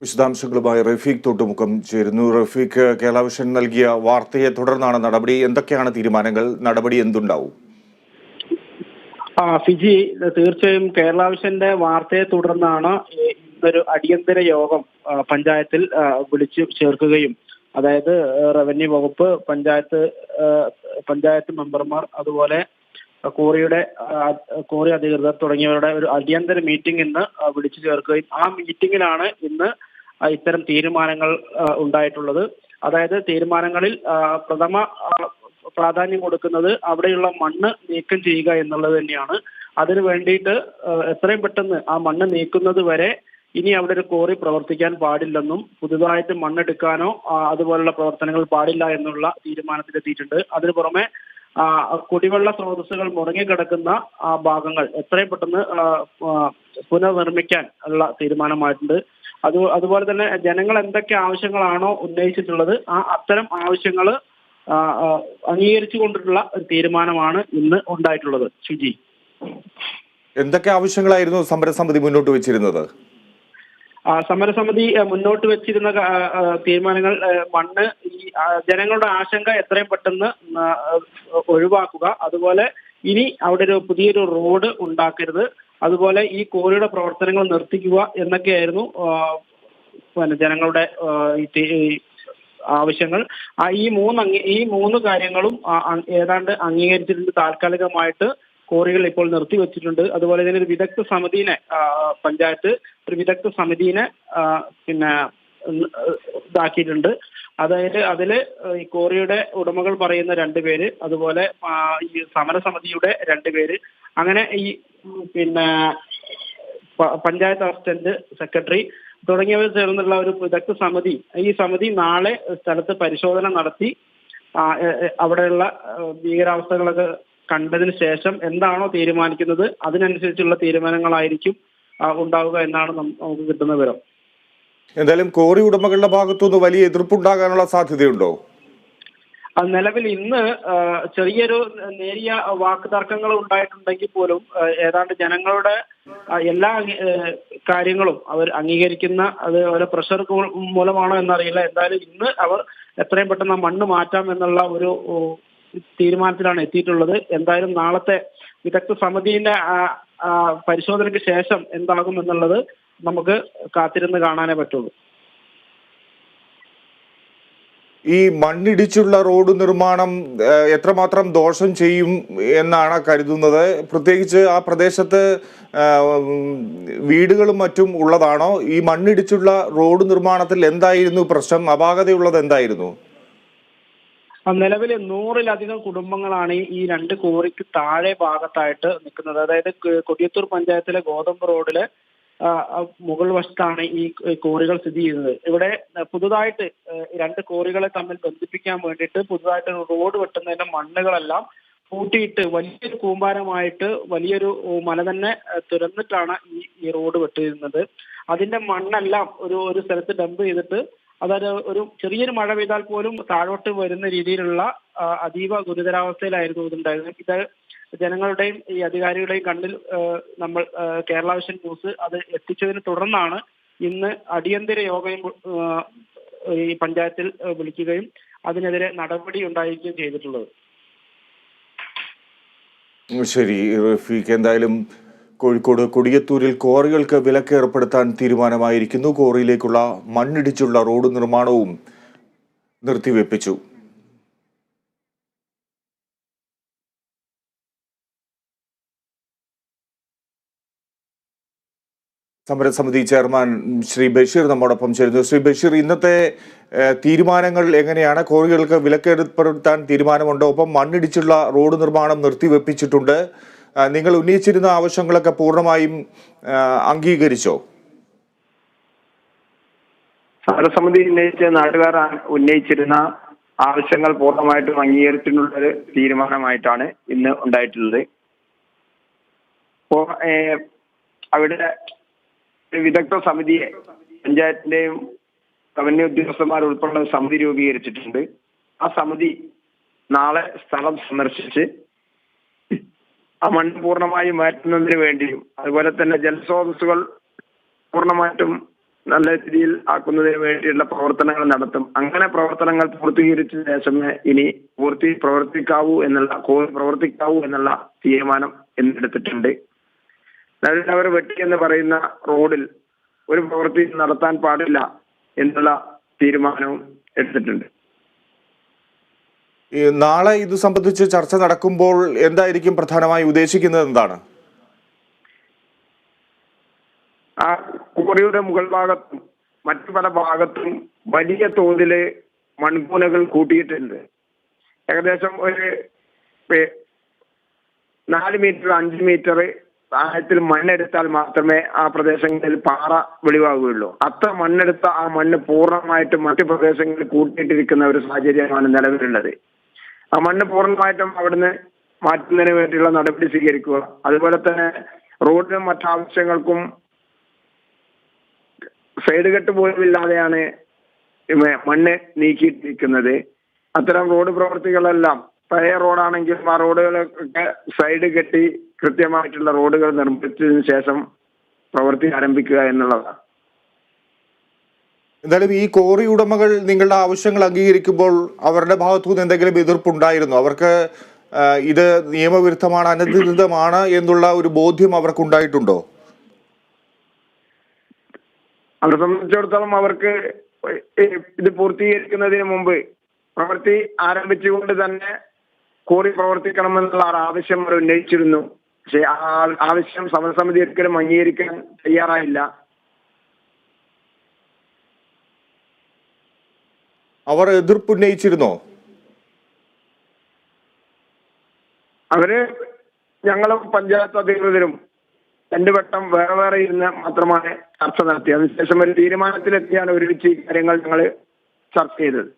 വിശദാംശങ്ങളുമായി റഫീഖ് തോട്ടുമുഖം ചേരുന്നു. റഫീഖ്, കേരള വിഷൻ നൽകിയ വാർത്തയെ തുടർന്നാണ് നടപടി. എന്തൊക്കെയാണ് തീരുമാനങ്ങൾ? നടപടി എന്തുണ്ടാവും? ഫിജി, തീർച്ചയായും കേരള വിഷന്റെ വാർത്തയെ തുടർന്നാണ് ഇന്നൊരു അടിയന്തര യോഗം പഞ്ചായത്തിൽ വിളിച്ചു ചേർക്കുകയും, അതായത് റവന്യൂ വകുപ്പ്, പഞ്ചായത്ത് മെമ്പർമാർ, അതുപോലെ കോറി അധികൃതർ തുടങ്ങിയവരുടെ ഒരു അടിയന്തര മീറ്റിംഗ് ഇന്ന് വിളിച്ചു ചേർക്കുകയും ആ മീറ്റിംഗിലാണ് ഇന്ന് ഇത്തരം തീരുമാനങ്ങൾ ഉണ്ടായിട്ടുള്ളത്. അതായത് തീരുമാനങ്ങളിൽ പ്രഥമ പ്രാധാന്യം കൊടുക്കുന്നത് അവിടെയുള്ള മണ്ണ് നീക്കം ചെയ്യുക എന്നുള്ളത് തന്നെയാണ്. അതിനു വേണ്ടിയിട്ട് എത്രയും പെട്ടെന്ന് ആ മണ്ണ് നീക്കുന്നത് വരെ ഇനി അവിടെ ഒരു കോറി പ്രവർത്തിക്കാൻ പാടില്ലെന്നും പുതുതായിട്ട് മണ്ണെടുക്കാനോ അതുപോലുള്ള പ്രവർത്തനങ്ങൾ പാടില്ല എന്നുള്ള തീരുമാനത്തിലെത്തിയിട്ടുണ്ട്. അതിനു പുറമെ കുടിവെള്ള സ്രോതസ്സുകൾ മുടങ്ങിക്കിടക്കുന്ന ഭാഗങ്ങൾ എത്രയും പെട്ടെന്ന് പുനർനിർമ്മിക്കാൻ ഉള്ള തീരുമാനമായിട്ടുണ്ട്. അതുപോലെ തന്നെ ജനങ്ങൾ എന്തൊക്കെ ആവശ്യങ്ങളാണോ ഉന്നയിച്ചിട്ടുള്ളത് അത്തരം ആവശ്യങ്ങൾ അംഗീകരിച്ചു കൊണ്ടിട്ടുള്ള ഒരു തീരുമാനമാണ് ഇന്ന് ഉണ്ടായിട്ടുള്ളത്. ഷിജി, എന്തൊക്കെ ആവശ്യങ്ങളായിരുന്നു സമരസമിതി മുന്നോട്ട് വെച്ചിരുന്നത്? സമരസമിതി മുന്നോട്ട് വെച്ചിരുന്ന തീരുമാനങ്ങൾ മണ്ണ്, ഈ ജനങ്ങളുടെ ആശങ്ക എത്രയും പെട്ടെന്ന് ഒഴിവാക്കുക, അതുപോലെ ഇനി അവിടെ ഒരു പുതിയൊരു റോഡ് ഉണ്ടാക്കരുത്, അതുപോലെ ഈ കോറിയുടെ പ്രവർത്തനങ്ങൾ നിർത്തിക്കുക എന്നൊക്കെയായിരുന്നു ജനങ്ങളുടെ ആവശ്യങ്ങൾ. ഈ മൂന്ന് കാര്യങ്ങളും ഏതാണ്ട് അംഗീകരിച്ചിട്ടുണ്ട്. താൽക്കാലികമായിട്ട് കോറികൾ ഇപ്പോൾ നിർത്തിവെച്ചിട്ടുണ്ട്. അതുപോലെ തന്നെ ഒരു വിദഗ്ധ സമിതിനെ പഞ്ചായത്ത് ഇതാക്കിയിട്ടുണ്ട്. അതായത് അതില് ഈ കോറിയുടെ ഉടമകൾ പറയുന്ന 2 പേര്, അതുപോലെ ഈ സമരസമിതിയുടെ 2 പേര്, അങ്ങനെ ഈ പഞ്ചായത്ത് അസിസ്റ്റന്റ് സെക്രട്ടറി തുടങ്ങിയവർ ചേർന്നുള്ള ഒരു വിദഗ്ധ സമിതി. ഈ സമിതി നാളെ സ്ഥലത്ത് പരിശോധന നടത്തി അവിടെയുള്ള ഭീകരാവസ്ഥകളൊക്കെ കണ്ടതിന് ശേഷം എന്താണോ തീരുമാനിക്കുന്നത് അതിനനുസരിച്ചുള്ള തീരുമാനങ്ങളായിരിക്കും ഉണ്ടാവുക എന്നാണ് നമുക്ക് കിട്ടുന്ന വിവരം. എന്തായാലും കോറി ഉടമകളുടെ ഭാഗത്തുനിന്ന് വലിയ എതിർപ്പുണ്ടാകാനുള്ള സാധ്യതയുണ്ടോ? നിലവിൽ ഇന്ന് ചെറിയൊരു നേരിയ വാക്കുതർക്കങ്ങൾ ഉണ്ടായിട്ടുണ്ടെങ്കിൽ പോലും ഏതാണ്ട് ജനങ്ങളുടെ എല്ലാ കാര്യങ്ങളും അവർ അംഗീകരിക്കുന്ന, അത് അവരെ പ്രഷർ മൂലമാണോ എന്നറിയില്ല, എന്തായാലും ഇന്ന് അവർ എത്രയും പെട്ടെന്ന് മണ്ണ് മാറ്റാം എന്നുള്ള ഒരു തീരുമാനത്തിലാണ് എത്തിയിട്ടുള്ളത്. എന്തായാലും നാളത്തെ വിദഗ്ധ സമിതിയുടെ പരിശോധനയ്ക്ക് ശേഷം എന്താകും എന്നുള്ളത് നമുക്ക് കാത്തിരുന്ന് കാണാനേ പറ്റുള്ളൂ. ഈ മണ്ണിടിച്ചുള്ള റോഡ് നിർമ്മാണം എത്രമാത്രം ദോഷം ചെയ്യും എന്നാണ് കരുതുന്നത്? പ്രത്യേകിച്ച് ആ പ്രദേശത്ത് വീടുകളും മറ്റും ഉള്ളതാണോ? ഈ മണ്ണിടിച്ചുള്ള റോഡ് നിർമ്മാണത്തിൽ എന്തായിരുന്നു പ്രശ്നം? അപാകതയുള്ളത് എന്തായിരുന്നു? നിലവിൽ 100-ലധികം കുടുംബങ്ങളാണ് ഈ 2 കോറിക്ക് താഴെ ഭാഗത്തായിട്ട് നിൽക്കുന്നത്. അതായത് കൊടിയത്തൂർ പഞ്ചായത്തിലെ ഗോതമ്പ് റോഡിലെ മുകൾ വശത്താണ് ഈ കോറികൾ സ്ഥിതി ചെയ്യുന്നത്. ഇവിടെ പുതുതായിട്ട് 2 കോറികളെ തമ്മിൽ ബന്ധിപ്പിക്കാൻ വേണ്ടിയിട്ട് പുതുതായിട്ട് റോഡ് വെട്ടുന്നതിന്റെ മണ്ണുകളെല്ലാം കൂട്ടിയിട്ട് വലിയൊരു കൂമ്പാരമായിട്ട് വലിയൊരു മല തന്നെ തുരന്നിട്ടാണ് ഈ റോഡ് വെട്ടിയിരുന്നത്. അതിന്റെ മണ്ണെല്ലാം ഒരു സ്ഥലത്ത് ഡംപ് ചെയ്തിട്ട്, അതായത് ഒരു ചെറിയൊരു മഴ പെയ്താൽ പോലും താഴോട്ട് വരുന്ന രീതിയിലുള്ള അതീവ ഗുരുതരാവസ്ഥയിലായിരുന്നു ഇതുണ്ടായിരുന്നത്. ഇത് ജനങ്ങളുടെയും ഈ അധികാരികളുടെയും കണ്ണിൽ നമ്മൾ കേരള വിഷൻ ന്യൂസ് അത് എത്തിച്ചതിനെ തുടർന്നാണ് ഇന്ന് അടിയന്തര യോഗം ഈ പഞ്ചായത്തിൽ വിളിക്കുകയും അതിനെതിരെ നടപടി ഉണ്ടായിരിക്കുകയും ചെയ്തിട്ടുള്ളത്. ശരി റഫീഖ്, എന്തായാലും കോഴിക്കോട് കൊടിയത്തൂരിൽ കോറികൾക്ക് വിലക്ക് ഏർപ്പെടുത്താൻ തീരുമാനമായിരിക്കുന്നു. കോറിയിലേക്കുള്ള മണ്ണിടിച്ചുള്ള റോഡ് നിർമ്മാണവും നിർത്തിവെപ്പിച്ചു. സമരസമിതി ചെയർമാൻ ശ്രീ ബഷീർ നമ്മോടൊപ്പം ചേരുന്നു. ശ്രീ ബഷീർ, ഇന്നത്തെ തീരുമാനങ്ങൾ എങ്ങനെയാണ്? കോറികൾക്ക് വിലക്ക് ഏർപ്പെടുത്താൻ തീരുമാനമുണ്ടോ? ഒപ്പം മണ്ണിടിച്ചുള്ള റോഡ് നിർമ്മാണം നിർത്തിവെപ്പിച്ചിട്ടുണ്ട്. നിങ്ങൾ ഉന്നയിച്ചിരുന്ന ആവശ്യങ്ങളൊക്കെ പൂർണ്ണമായും അംഗീകരിച്ചോ? സമരസമിതി നാട്ടുകാർ ഉന്നയിച്ചിരുന്ന ആവശ്യങ്ങൾ പൂർണ്ണമായിട്ടും അംഗീകരിച്ചിട്ടുള്ളൊരു തീരുമാനമായിട്ടാണ് ഇന്ന് ഉണ്ടായിട്ടുള്ളത്. അവിടെ വിദഗ്ധ സമിതിയെ പഞ്ചായത്തിന്റെയും റവന്യൂ ഉദ്യോഗസ്ഥന്മാർ ഉൾപ്പെടെ സമിതി രൂപീകരിച്ചിട്ടുണ്ട്. ആ സമിതി നാളെ സ്ഥലം സന്ദർശിച്ച് ആ മണ്ണ് പൂർണ്ണമായും മാറ്റുന്നതിന് വേണ്ടിയും അതുപോലെ തന്നെ ജലസ്രോതസ്സുകൾ പൂർണ്ണമായിട്ടും നല്ല രീതിയിൽ ആക്കുന്നതിന് വേണ്ടിയുള്ള പ്രവർത്തനങ്ങൾ നടത്തും. അങ്ങനെ പ്രവർത്തനങ്ങൾ പൂർത്തീകരിച്ച ശേഷമേ ഇനി പ്രവർത്തിക്കാവൂ എന്നുള്ള തീരുമാനം എന്നെടുത്തിട്ടുണ്ട്. അതായത് അവർ വെട്ടി എന്ന് പറയുന്ന റോഡിൽ ഒരു പ്രവൃത്തി നടത്താൻ പാടില്ല എന്നുള്ള തീരുമാനവും എടുത്തിട്ടുണ്ട്. നാളെ ഇത് സംബന്ധിച്ച് ചർച്ച നടക്കുമ്പോൾ എന്തായിരിക്കും പ്രധാനമായി ഉദ്ദേശിക്കുന്നത്? എന്താണ് ആ കോറിയുടെ മുകൾ ഭാഗത്തും മറ്റു പല ഭാഗത്തും വലിയ തോതില് മൺകൂനകൾ കൂട്ടിയിട്ടുണ്ട്. ഏകദേശം ഒരു 4 മീറ്റർ 5 മീറ്റർ ആഴത്തിൽ മണ്ണെടുത്താൽ മാത്രമേ ആ പ്രദേശങ്ങളിൽ പാറ വെളിവാകുകയുള്ളൂ. അത്ര മണ്ണെടുത്ത ആ മണ്ണ് പൂർണ്ണമായിട്ടും മറ്റു പ്രദേശങ്ങളിൽ കൂട്ടിയിട്ടിരിക്കുന്ന ഒരു സാഹചര്യമാണ് നിലവിലുള്ളത്. ആ മണ്ണ് പൂർണ്ണമായിട്ടും അവിടുന്ന് മാറ്റുന്നതിന് വേണ്ടിയുള്ള നടപടി സ്വീകരിക്കുക. അതുപോലെ തന്നെ റോഡിനും മറ്റാവശ്യങ്ങൾക്കും സൈഡ് കെട്ട് പോലും ഇല്ലാതെയാണ് മണ്ണ് നീക്കിയിട്ടിരിക്കുന്നത്. അത്തരം റോഡ് പ്രവൃത്തികളെല്ലാം പഴയ റോഡാണെങ്കിലും ആ റോഡുകളൊക്കെ സൈഡ് കെട്ടി കൃത്യമായിട്ടുള്ള റോഡുകൾ നിർമ്മിച്ചതിന് ശേഷം പ്രവൃത്തി ആരംഭിക്കുക എന്നുള്ളതാണ്. എന്തായാലും ഈ കോറി ഉടമകൾ നിങ്ങളുടെ ആവശ്യങ്ങൾ അംഗീകരിക്കുമ്പോൾ അവരുടെ ഭാഗത്തുനിന്ന് എന്തെങ്കിലും എതിർപ്പുണ്ടായിരുന്നു? അവർക്ക് ഇത് നിയമവിരുദ്ധമാണ്, അനധികൃതമാണ് എന്നുള്ള ഒരു ബോധ്യം അവർക്കുണ്ടായിട്ടുണ്ടോ? അവരെ സംബന്ധിച്ചിടത്തോളം അവർക്ക് ഇത് പൂർത്തീകരിക്കുന്നതിന് മുമ്പ് പ്രവൃത്തി ആരംഭിച്ചുകൊണ്ട് തന്നെ കോറി പ്രവർത്തിക്കണമെന്നുള്ള ആവശ്യം അവർ ഉന്നയിച്ചിരുന്നു. പക്ഷെ ആ ആവശ്യം സമരസമിതി ഒരിക്കലും അംഗീകരിക്കാൻ തയ്യാറായില്ല. അവർ എതിർപ്പ് ഉന്നയിച്ചിരുന്നോ? അവര് ഞങ്ങളും പഞ്ചായത്ത് അധികൃതരും 2 വട്ടം വേറെ ഇരുന്ന് മാത്രമാണ് ചർച്ച നടത്തിയത്. അതിനുശേഷം ഒരു തീരുമാനത്തിലെത്തിയാണ് ഒരുമിച്ച് ഈ കാര്യങ്ങൾ ഞങ്ങൾ ചർച്ച ചെയ്തത്.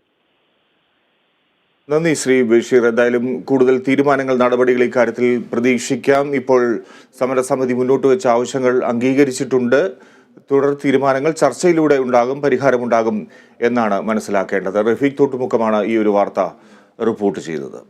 നന്ദി ശ്രീ ബഷീർ. എന്തായാലും കൂടുതൽ തീരുമാനങ്ങൾ, നടപടികൾ ഇക്കാര്യത്തിൽ പ്രതീക്ഷിക്കാം. ഇപ്പോൾ സമരസമിതി മുന്നോട്ട് വെച്ച ആവശ്യങ്ങൾ അംഗീകരിച്ചിട്ടുണ്ട്. തുടർ തീരുമാനങ്ങൾ ചർച്ചയിലൂടെ ഉണ്ടാകും, പരിഹാരമുണ്ടാകും എന്നാണ് മനസ്സിലാക്കേണ്ടത്. റഫീഖ് തോട്ടുമുക്കമാണ് ഈ ഒരു വാർത്ത റിപ്പോർട്ട് ചെയ്തത്.